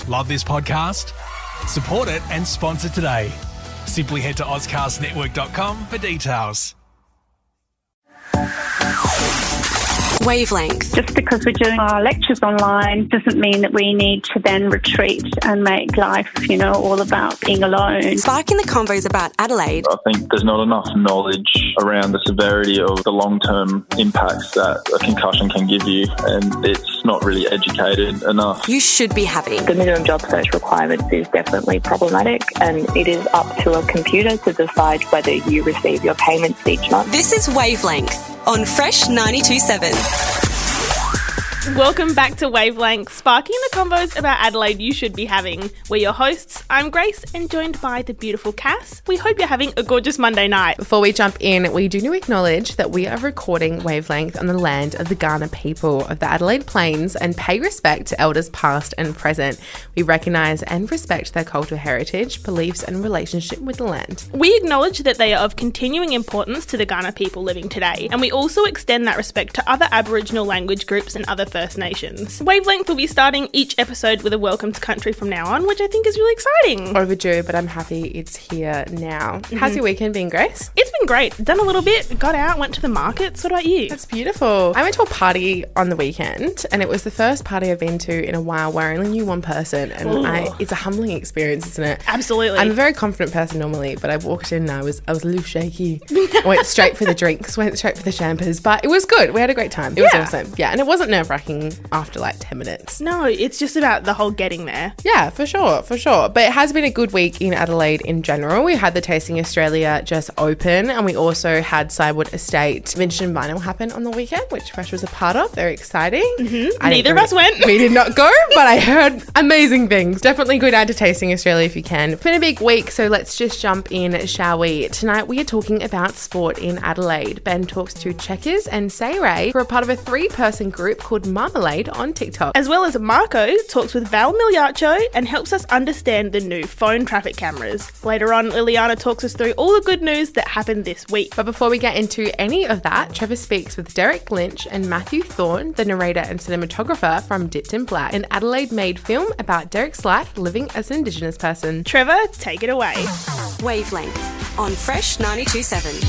Love this podcast? Support it and sponsor today. Simply head to ozcastnetwork.com for details. Wavelength. Just because we're doing our lectures online doesn't mean that we need to then retreat and make life, all about being alone. Sparking the convos about Adelaide. I think there's not enough knowledge around the severity of the long-term impacts that a concussion can give you, and it's not really educated enough. You should be having. The minimum job search requirements is definitely problematic, and it is up to a computer to decide whether you receive your payments each month. This is Wavelength on Fresh 92.7. Welcome back to Wavelength, sparking the convos about Adelaide you should be having. We're your hosts. I'm Grace and joined by the beautiful Cass. We hope you're having a gorgeous Monday night. Before we jump in, we do acknowledge that we are recording Wavelength on the land of the Kaurna people of the Adelaide Plains and pay respect to elders past and present. We recognise and respect their cultural heritage, beliefs and relationship with the land. We acknowledge that they are of continuing importance to the Kaurna people living today, and we also extend that respect to other Aboriginal language groups and other First Nations. Wavelength will be starting each episode with a welcome to country from now on, which I think is really exciting. Overdue, but I'm happy it's here now. How's your weekend been, Grace? It's been great. Done a little bit, got out, went to the markets. What about you? That's beautiful. I went to a party on the weekend and it was the first party I've been to in a while where I only knew one person, and it's a humbling experience, isn't it? Absolutely. I'm a very confident person normally, but I walked in and I was a little shaky. I went straight for the drinks, went straight for the champers, but it was good. We had a great time. It was awesome. Yeah, and it wasn't nerve-wracking after like 10 minutes. No, it's just about the whole getting there. Yeah, for sure. But it has been a good week in Adelaide in general. We had the Tasting Australia just open, and we also had Cywood Estate Vintage and Vinyl happen on the weekend, which Fresh was a part of. Very exciting. Neither of us went. We did not go, but I heard amazing things. Definitely go down to Tasting Australia if you can. It's been a big week, so let's just jump in, shall we? Tonight we are talking about sport in Adelaide. Ben talks to Checkers and Say Ray, who are part of a 3-person group called Marmalade on TikTok. As well as Marco talks with Val Migliaccio and helps us understand the new phone traffic cameras. Later on, Liliana talks us through all the good news that happened this week. But before we get into any of that, Trevor speaks with Derek Lynch and Matthew Thorne, the narrator and cinematographer from Dipped in Black, an Adelaide-made film about Derek's life living as an Indigenous person. Trevor, take it away. Wavelength on Fresh 92.7.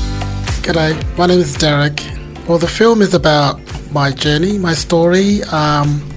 G'day, my name is Derek. Well, the film is about my journey, my story,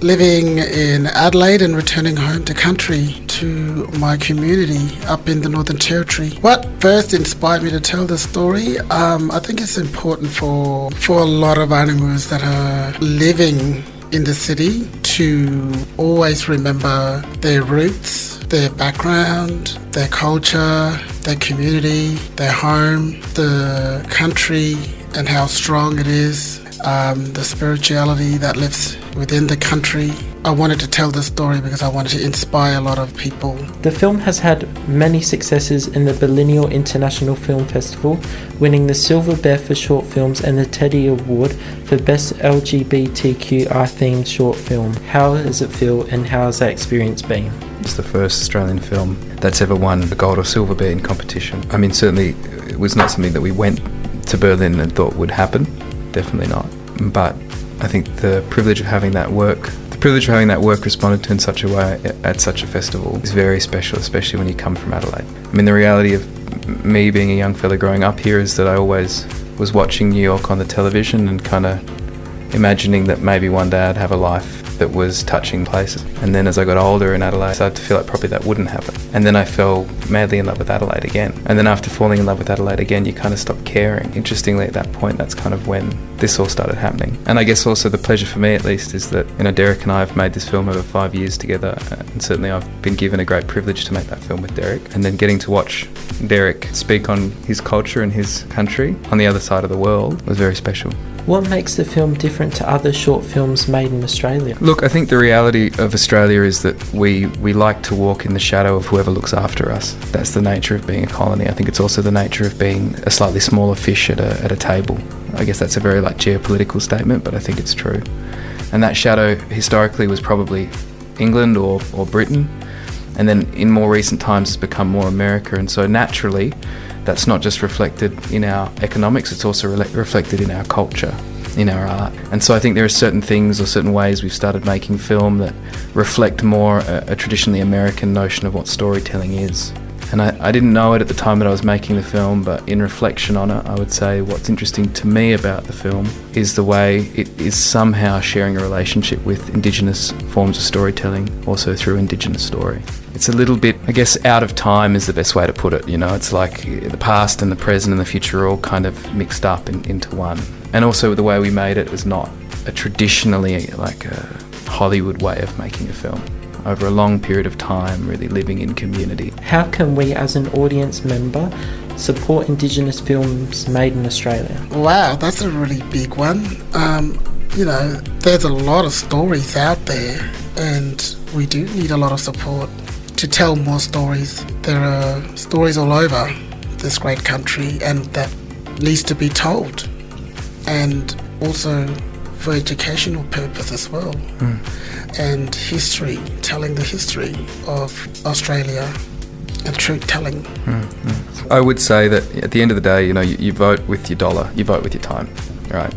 living in Adelaide and returning home to country, to my community up in the Northern Territory. What first inspired me to tell this story? I think it's important for a lot of animals that are living in the city to always remember their roots, their background, their culture, their community, their home, the country, and how strong it is, the spirituality that lives within the country. I wanted to tell this story because I wanted to inspire a lot of people. The film has had many successes in the Biennial International Film Festival, winning the Silver Bear for short films and the Teddy Award for Best LGBTQI-themed short film. How does it feel and how has that experience been? It's the first Australian film that's ever won a gold or silver bear in competition. I mean, certainly it was not something that we went to Berlin and thought would happen. Definitely not. But I think the privilege of having that work responded to in such a way at such a festival is very special, especially when you come from Adelaide. I mean, the reality of me being a young fella growing up here is that I always was watching New York on the television and kind of imagining that maybe one day I'd have a life that was touching places. And then as I got older in Adelaide, I started to feel like probably that wouldn't happen. And then I fell madly in love with Adelaide again. And then after falling in love with Adelaide again, you kind of stop caring. Interestingly, at that point, that's kind of when this all started happening. And I guess also the pleasure for me, at least, is that, Derek and I have made this film over 5 years together. And certainly I've been given a great privilege to make that film with Derek. And then getting to watch Derek speak on his culture and his country on the other side of the world was very special. What makes the film different to other short films made in Australia? Look, I think the reality of Australia is that we like to walk in the shadow of whoever looks after us. That's the nature of being a colony. I think it's also the nature of being a slightly smaller fish at a table. I guess that's a very geopolitical statement, but I think it's true. And that shadow historically was probably England or Britain, and then in more recent times has become more America. And so naturally, that's not just reflected in our economics, it's also reflected in our culture. in our art. And so I think there are certain things or certain ways we've started making film that reflect more a traditionally American notion of what storytelling is. And I didn't know it at the time that I was making the film, but in reflection on it, I would say what's interesting to me about the film is the way it is somehow sharing a relationship with Indigenous forms of storytelling, also through Indigenous story. It's a little bit, I guess, out of time is the best way to put it. You know, it's like the past and the present and the future are all kind of mixed up into one. And also the way we made it was not a traditionally like a Hollywood way of making a film. Over a long period of time, really living in community. How can we as an audience member support Indigenous films made in Australia? Wow, that's a really big one. You know, there's a lot of stories out there, and we do need a lot of support to tell more stories. There are stories all over this great country, and that needs to be told. And also for educational purpose as well. And history, telling the history of Australia and truth telling. I would say that at the end of the day, you know, you vote with your dollar, you vote with your time, right?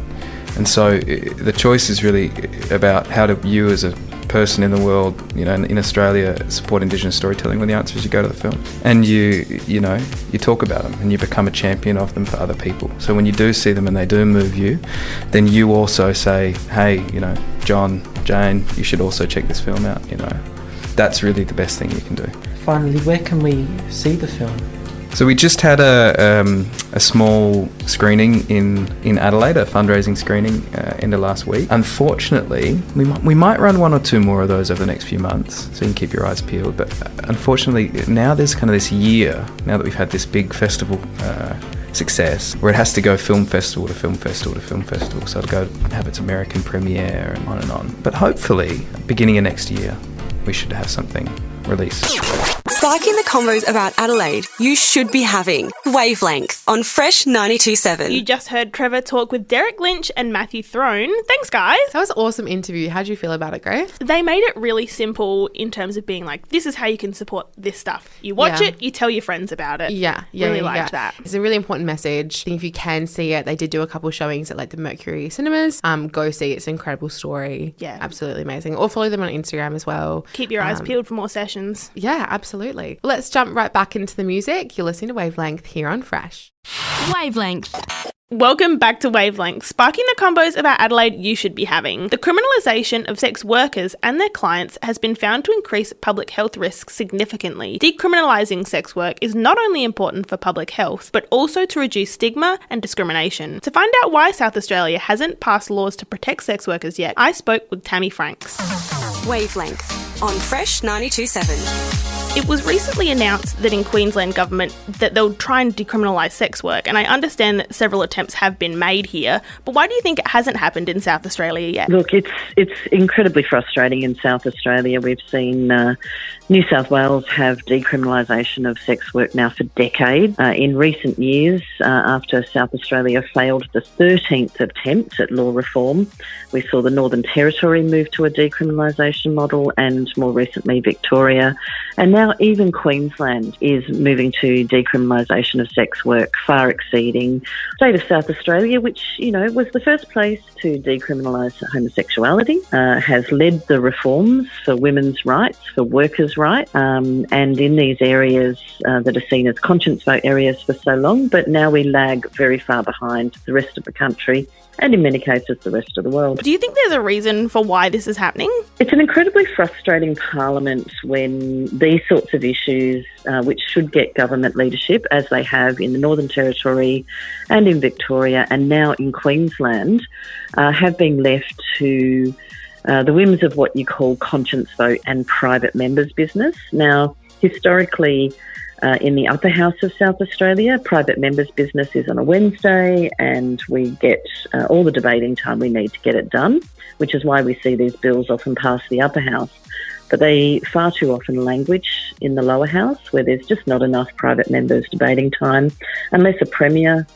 And so the choice is really about how do you as a person in the world, you know, in Australia, support Indigenous storytelling. Well, the answer is you go to the film and you talk about them and you become a champion of them for other people. So when you do see them and they do move you, then you also say, hey, you know, John, Jane, you should also check this film out. You know, that's really the best thing you can do. Finally, where can we see the film? So we just had a small screening in Adelaide, a fundraising screening end of last week. Unfortunately, we might run one or two more of those over the next few months, so you can keep your eyes peeled. But unfortunately, now there's kind of this year, now that we've had this big festival success, where it has to go film festival to film festival to film festival, so it'll go have its American premiere and on and on. But hopefully, beginning of next year, we should have something released. Sparking the convos about Adelaide, you should be having Wavelength on Fresh 92.7. You just heard Trevor talk with Derek Lynch and Matthew Throne. Thanks, guys. That was an awesome interview. How do you feel about it, Grace? They made it really simple in terms of being like, this is how you can support this stuff. You watch it, you tell your friends about it. Really liked that. It's a really important message. I think if you can see it, they did do a couple of showings at like the Mercury Cinemas. Go see it. It's an incredible story. Yeah. Absolutely amazing. Or follow them on Instagram as well. Keep your eyes peeled for more sessions. Yeah, absolutely. Well, let's jump right back into the music. You're listening to Wavelength here on Fresh. Wavelength. Welcome back to Wavelength, sparking the combos about Adelaide you should be having. The criminalisation of sex workers and their clients has been found to increase public health risks significantly. Decriminalising sex work is not only important for public health, but also to reduce stigma and discrimination. To find out why South Australia hasn't passed laws to protect sex workers yet, I spoke with Tammy Franks. Wavelength on Fresh 92.7. It was recently announced that in Queensland government that they'll try and decriminalise sex work, and I understand that several attempts have been made here, but why do you think it hasn't happened in South Australia yet? Look, it's incredibly frustrating in South Australia. We've seen New South Wales have decriminalisation of sex work now for decades. In recent years, after South Australia failed the 13th attempt at law reform, we saw the Northern Territory move to a decriminalisation model, and more recently Victoria. And now even Queensland is moving to decriminalisation of sex work, far exceeding the state of South Australia, which, you know, was the first place to decriminalise homosexuality, has led the reforms for women's rights, for workers' rights, and in these areas that are seen as conscience vote areas for so long, but now we lag very far behind the rest of the country and in many cases the rest of the world. Do you think there's a reason for why this is happening? It's an incredibly frustrating parliament when these sorts of issues, which should get government leadership, as they have in the Northern Territory and in Victoria and now in Queensland, have been left to the whims of what you call conscience vote and private members' business. Now, historically, in the upper house of South Australia, private members' business is on a Wednesday, and we get all the debating time we need to get it done, which is why we see these bills often pass the upper house. But they far too often languish in the lower house, where there's just not enough private members' debating time, unless a premier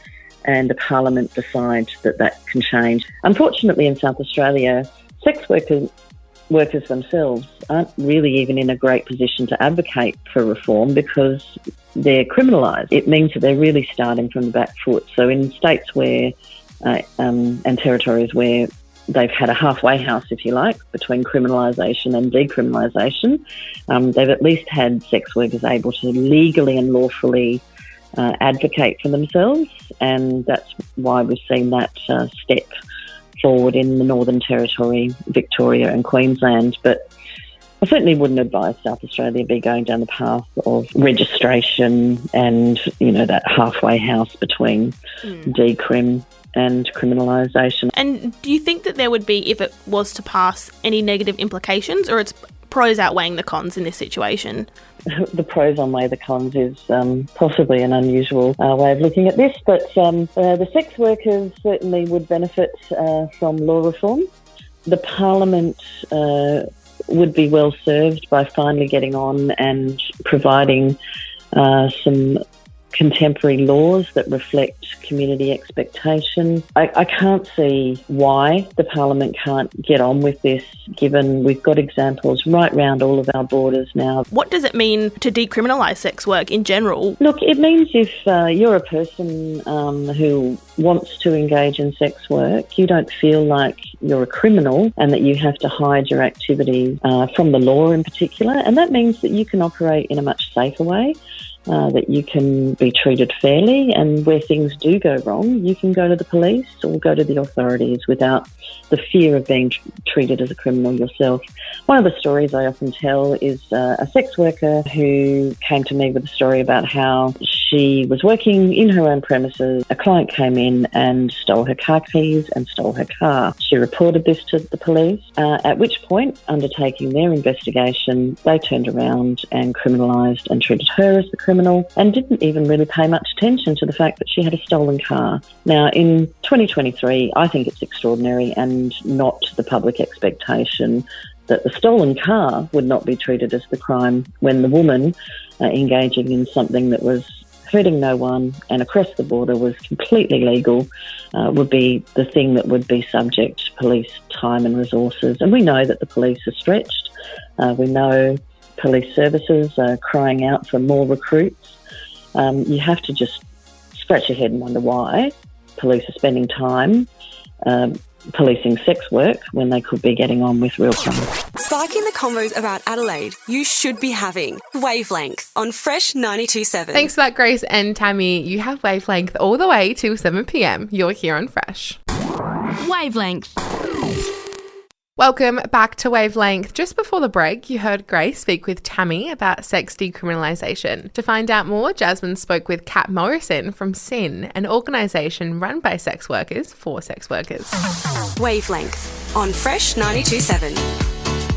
and a parliament decide that that can change. Unfortunately, in South Australia, sex workers themselves aren't really even in a great position to advocate for reform because they're criminalised. It means that they're really starting from the back foot. So in states where and territories where they've had a halfway house, if you like, between criminalisation and decriminalisation. They've at least had sex workers able to legally and lawfully advocate for themselves, and that's why we've seen that step forward in the Northern Territory, Victoria and Queensland. But I certainly wouldn't advise South Australia be going down the path of registration and, that halfway house between decrim and criminalisation. And do you think that there would be, if it was to pass, any negative implications, or it's pros outweighing the cons in this situation? The pros outweigh the cons is possibly an unusual way of looking at this, but the sex workers certainly would benefit from law reform. The Parliament would be well served by finally getting on and providing some contemporary laws that reflect community expectation. I can't see why the Parliament can't get on with this, given we've got examples right round all of our borders now. What does it mean to decriminalise sex work in general? Look, it means if you're a person who wants to engage in sex work, you don't feel like you're a criminal and that you have to hide your activity from the law in particular. And that means that you can operate in a much safer way. That you can be treated fairly, and where things do go wrong, you can go to the police or go to the authorities without the fear of being treated as a criminal yourself. One of the stories I often tell is a sex worker who came to me with a story about how she was working in her own premises. A client came in and stole her car keys and stole her car. She reported this to the police, at which point, undertaking their investigation, they turned around and criminalised and treated her as the criminal and didn't even really pay much attention to the fact that she had a stolen car. Now, in 2023, I think it's extraordinary and not the public expectation that the stolen car would not be treated as the crime when the woman engaging in something that was hurting no one and across the border was completely legal would be the thing that would be subject to police time and resources. And we know that the police are stretched. We know police services are crying out for more recruits. You have to just scratch your head and wonder why police are spending time policing sex work when they could be getting on with real crime. Sparking the convos about Adelaide you should be having. Wavelength on Fresh 92.7. Thanks for that, Grace and Tammy. You have Wavelength all the way till 7 p.m. You're here on Fresh. Wavelength. Welcome back to Wavelength. Just before the break, you heard Grace speak with Tammy about sex decriminalisation. To find out more, Jasmine spoke with Kat Morrison from SYN, an organisation run by sex workers for sex workers. Wavelength on Fresh 92.7.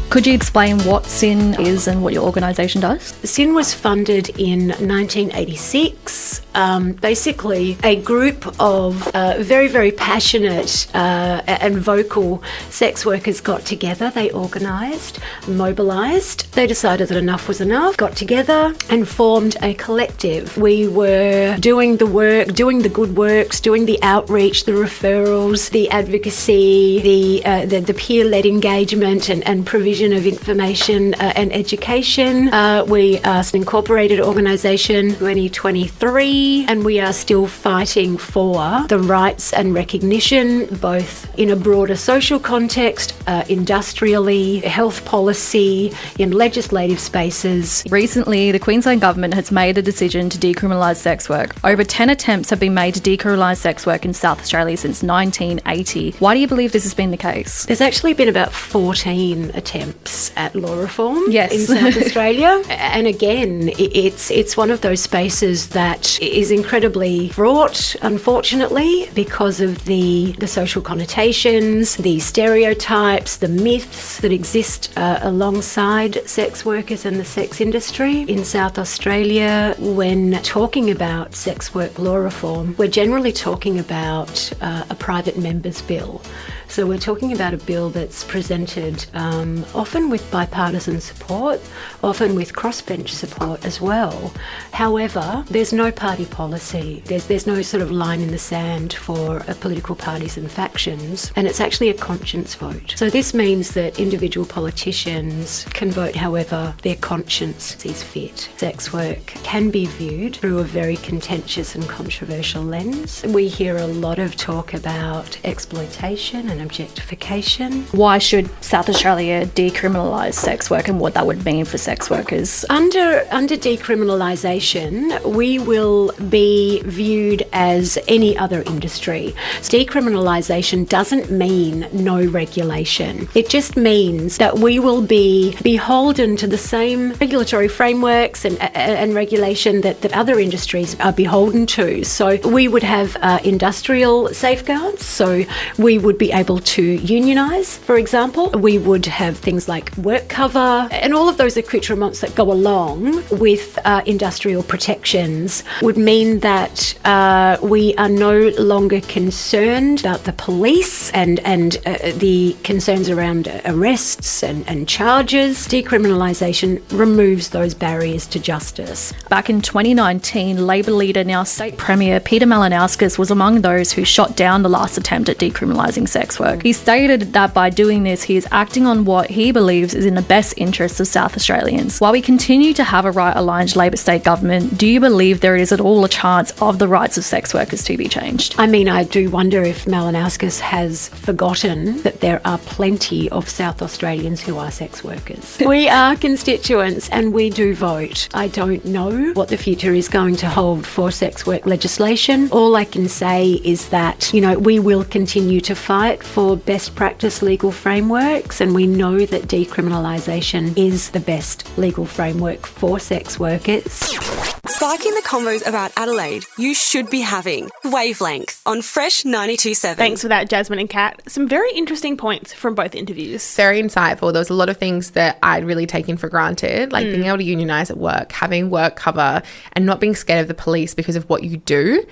Could you explain what SYN is and what your organisation does? SYN was funded in 1986. Basically, a group of very, very passionate and vocal sex workers got together. They organised, mobilised. They decided that enough was enough, got together and formed a collective. We were doing the work, doing the good works, doing the outreach, the referrals, the advocacy, the peer-led engagement and provision of information and education. We are an incorporated organisation 2023, and we are still fighting for the rights and recognition, both in a broader social context, industrially, health policy, in legislative spaces. Recently, the Queensland Government has made a decision to decriminalise sex work. Over 10 attempts have been made to decriminalise sex work in South Australia since 1980. Why do you believe this has been the case? There's actually been about 14 attempts at law reform in South Australia. And again, it's one of those spaces that is incredibly fraught, unfortunately, because of the social connotations, the stereotypes, the myths that exist alongside sex workers and the sex industry. In South Australia, when talking about sex work law reform, we're generally talking about a private member's bill. So we're talking about a bill that's presented often with bipartisan support, often with crossbench support as well. However, there's no party policy. There's no sort of line in the sand for political parties and factions, and it's actually a conscience vote. So this means that individual politicians can vote however their conscience sees fit. Sex work can be viewed through a very contentious and controversial lens. We hear a lot of talk about exploitation and objectification. Why should South Australia decriminalise sex work and what that would mean for sex workers? Under decriminalisation, we will be viewed as any other industry. Decriminalisation doesn't mean no regulation. It just means that we will be beholden to the same regulatory frameworks and regulation that other industries are beholden to. So we would have industrial safeguards. So we would be able to unionise, for example. We would have things like work cover and all of those accoutrements that go along with industrial protections would mean that we are no longer concerned about the police and the concerns around arrests and charges. Decriminalisation removes those barriers to justice. Back in 2019, Labor leader, now State Premier Peter Malinauskas, was among those who shot down the last attempt at decriminalising sex work. He stated that by doing this, he is acting on what he believes is in the best interests of South Australians. While we continue to have a right-aligned Labor state government, do you believe there is at all a chance of the rights of sex workers to be changed? I mean, I do wonder if Malinauskas has forgotten that there are plenty of South Australians who are sex workers. We are constituents and we do vote. I don't know what the future is going to hold for sex work legislation. All I can say is that, we will continue to fight for best practice legal frameworks, and we know that decriminalisation is the best legal framework for sex workers. Sparking the convos about Adelaide you should be having. Wavelength on Fresh 92.7. Thanks for that, Jasmine and Kat. Some very interesting points from both interviews. Very insightful. There was a lot of things that I'd really taken for granted, like being able to unionise at work, having work cover, and not being scared of the police because of what you do.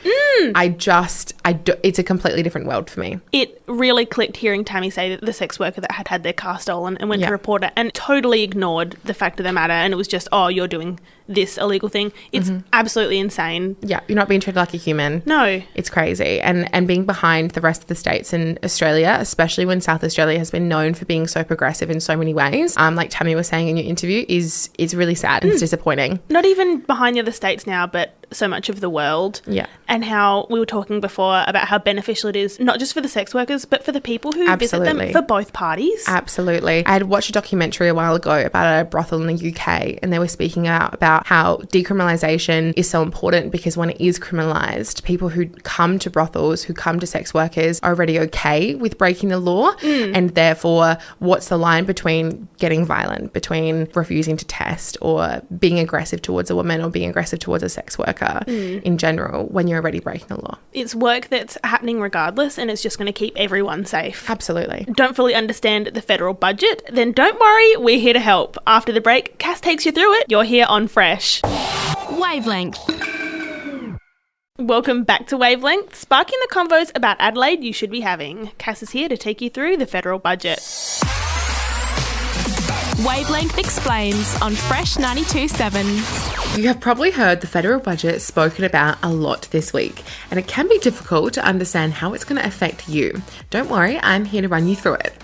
It's a completely different world for me. It really clicked hearing Tammy say that the sex worker that had their car stolen and went to report it and totally ignored the fact of the matter, and it was just, oh, you're doing this illegal thing. It's absolutely insane. Yeah, you're not being treated like a human. No. It's crazy. And being behind the rest of the states in Australia, especially when South Australia has been known for being so progressive in so many ways, like Tammy was saying in your interview, is really sad and it's disappointing. Not even behind the other states now, but so much of the world. Yeah. And how we were talking before about how beneficial it is, not just for the sex workers, but for the people who visit them, for both parties. Absolutely. I had watched a documentary a while ago about a brothel in the UK, and they were speaking about how decriminalisation is so important because when it is criminalised, people who come to brothels, who come to sex workers are already okay with breaking the law. And therefore, what's the line between getting violent, between refusing to test or being aggressive towards a woman or being aggressive towards a sex worker in general when you're already breaking the law? It's work that's happening regardless, and it's just going to keep everyone safe. Absolutely. Don't fully understand the federal budget? Then don't worry, we're here to help. After the break, Cass takes you through it. You're here on Fresh. Wavelength. Welcome back to Wavelength, sparking the convos about Adelaide you should be having. Cass is here to take you through the federal budget. Wavelength Explains on Fresh 92.7. You have probably heard the federal budget spoken about a lot this week, and it can be difficult to understand how it's going to affect you. Don't worry, I'm here to run you through it.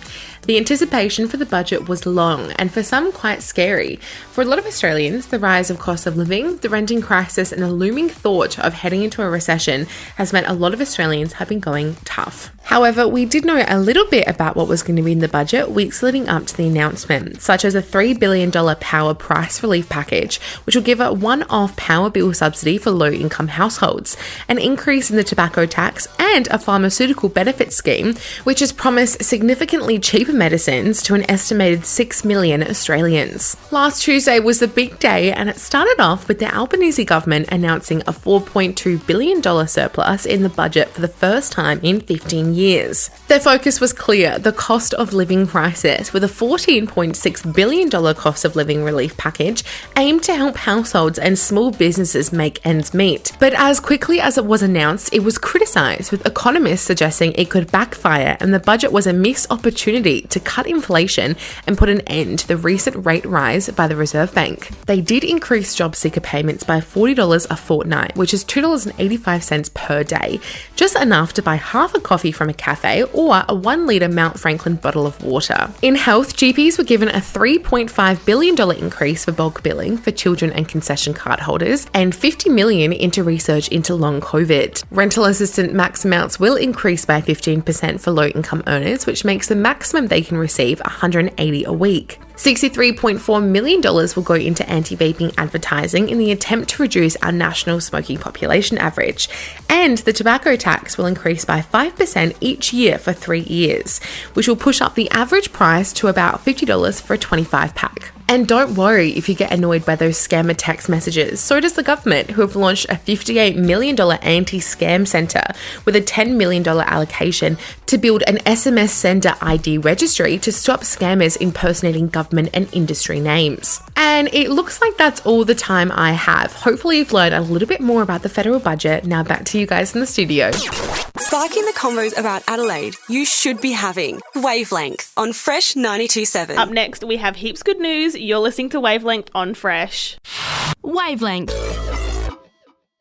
The anticipation for the budget was long and for some quite scary. For a lot of Australians, the rise of cost of living, the renting crisis and the looming thought of heading into a recession has meant a lot of Australians have been going tough. However, we did know a little bit about what was going to be in the budget weeks leading up to the announcement, such as a $3 billion power price relief package, which will give a one-off power bill subsidy for low-income households, an increase in the tobacco tax and a pharmaceutical benefit scheme, which has promised significantly cheaper medicines to an estimated 6 million Australians. Last Tuesday was the big day, and it started off with the Albanese government announcing a $4.2 billion surplus in the budget for the first time in 15 years. Their focus was clear: the cost of living crisis, with a $14.6 billion cost of living relief package aimed to help households and small businesses make ends meet. But as quickly as it was announced, it was criticised, with economists suggesting it could backfire, and the budget was a missed opportunity to cut inflation and put an end to the recent rate rise by the Reserve Bank. They did increase job seeker payments by $40 a fortnight, which is $2.85 per day, just enough to buy half a coffee from a cafe or a 1 litre Mount Franklin bottle of water. In health, GPs were given a $3.5 billion increase for bulk billing for children and concession card holders, and $50 million into research into long COVID. Rental assistance max amounts will increase by 15% for low-income earners, which makes the maximum they can receive $180 a week. $63.4 million will go into anti-vaping advertising in the attempt to reduce our national smoking population average. And the tobacco tax will increase by 5% each year for 3 years, which will push up the average price to about $50 for a 25-pack. And don't worry if you get annoyed by those scammer text messages. So does the government, who have launched a $58 million anti-scam centre with a $10 million allocation to build an SMS sender ID registry to stop scammers impersonating government and industry names. And it looks like that's all the time I have. Hopefully you've learned a little bit more about the federal budget. Now back to you guys in the studio. Sparking the convos about Adelaide you should be having. Wavelength on Fresh 92.7. Up next, we have heaps good news. You're listening to Wavelength on Fresh. Wavelength.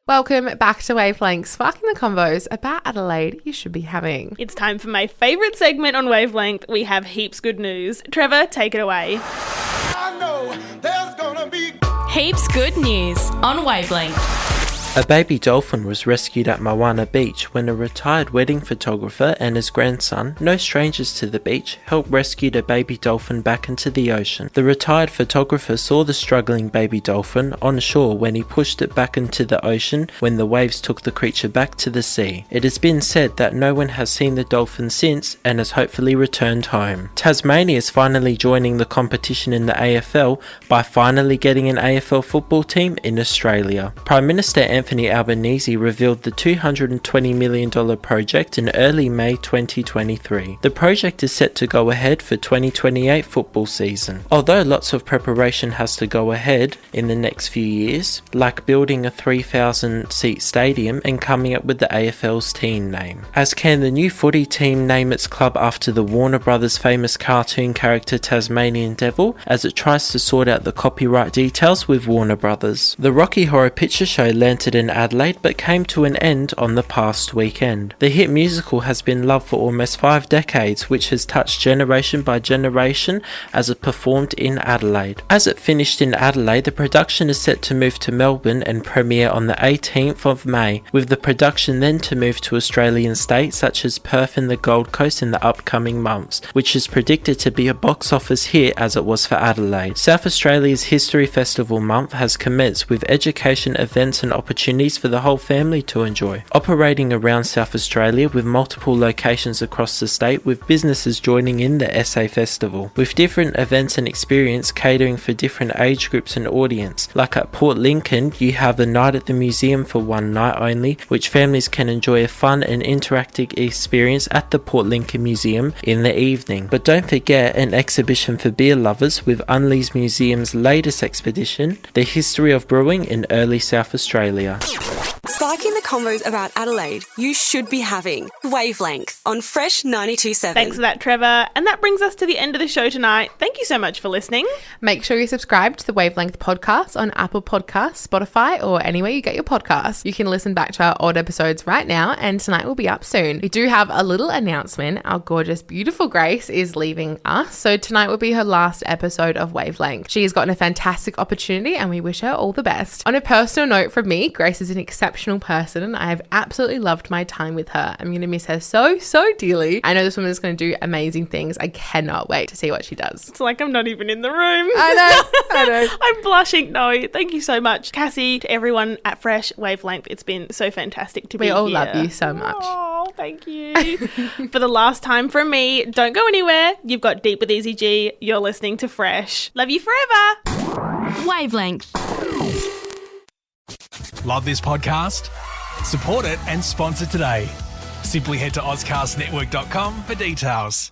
Welcome back to Wavelength, sparking the convos about Adelaide you should be having. It's time for my favourite segment on Wavelength. We have heaps good news. Trevor, take it away. I know there's gonna be Heaps good news on Wavelength. A baby dolphin was rescued at Moana Beach when a retired wedding photographer and his grandson, no strangers to the beach, helped rescue the baby dolphin back into the ocean. The retired photographer saw the struggling baby dolphin on shore when he pushed it back into the ocean when the waves took the creature back to the sea. It has been said that no one has seen the dolphin since and has hopefully returned home. Tasmania is finally joining the competition in the AFL by finally getting an AFL football team in Australia. Prime Minister Anthony Albanese revealed the $220 million project in early May 2023. The project is set to go ahead for 2028 football season. Although lots of preparation has to go ahead in the next few years, like building a 3,000-seat stadium and coming up with the AFL's team name. As can the new footy team name its club after the Warner Brothers' famous cartoon character Tasmanian Devil, as it tries to sort out the copyright details with Warner Brothers. The Rocky Horror Picture Show landed in Adelaide but came to an end on the past weekend. The hit musical has been loved for almost 5 decades, which has touched generation by generation as it performed in Adelaide. As it finished in Adelaide, the production is set to move to Melbourne and premiere on the 18th of May, with the production then to move to Australian states such as Perth and the Gold Coast in the upcoming months, which is predicted to be a box office hit as it was for Adelaide. South Australia's History Festival month has commenced with education events and opportunities for the whole family to enjoy. Operating around South Australia with multiple locations across the state, with businesses joining in the SA Festival, with different events and experience catering for different age groups and audience. Like at Port Lincoln, you have a night at the museum for one night only, which families can enjoy a fun and interactive experience at the Port Lincoln Museum in the evening. But don't forget an exhibition for beer lovers with Unley's Museum's latest expedition, The History of Brewing in Early South Australia. Sparking the convos about Adelaide you should be having. Wavelength on Fresh 92.7. Thanks for that, Trevor. And that brings us to the end of the show tonight. Thank you so much for listening. Make sure you subscribe to the Wavelength podcast on Apple Podcasts, Spotify, or anywhere you get your podcasts. You can listen back to our old episodes right now, and tonight will be up soon. We do have a little announcement. Our gorgeous, beautiful Grace is leaving us, so tonight will be her last episode of Wavelength. She has gotten a fantastic opportunity, and we wish her all the best. On a personal note from me, Grace is an exceptional exceptional person. I have absolutely loved my time with her. I'm going to miss her so, so dearly. I know this woman is going to do amazing things. I cannot wait to see what she does. It's like I'm not even in the room. I know. I'm blushing. No, thank you so much. Cassie, to everyone at Fresh Wavelength, it's been so fantastic to be here. We all love you so much. Oh, thank you. For the last time from me, don't go anywhere. You've got Deep with Easy G. You're listening to Fresh. Love you forever. Wavelength. Love this podcast? Support it and sponsor today. Simply head to AuscastNetwork.com for details.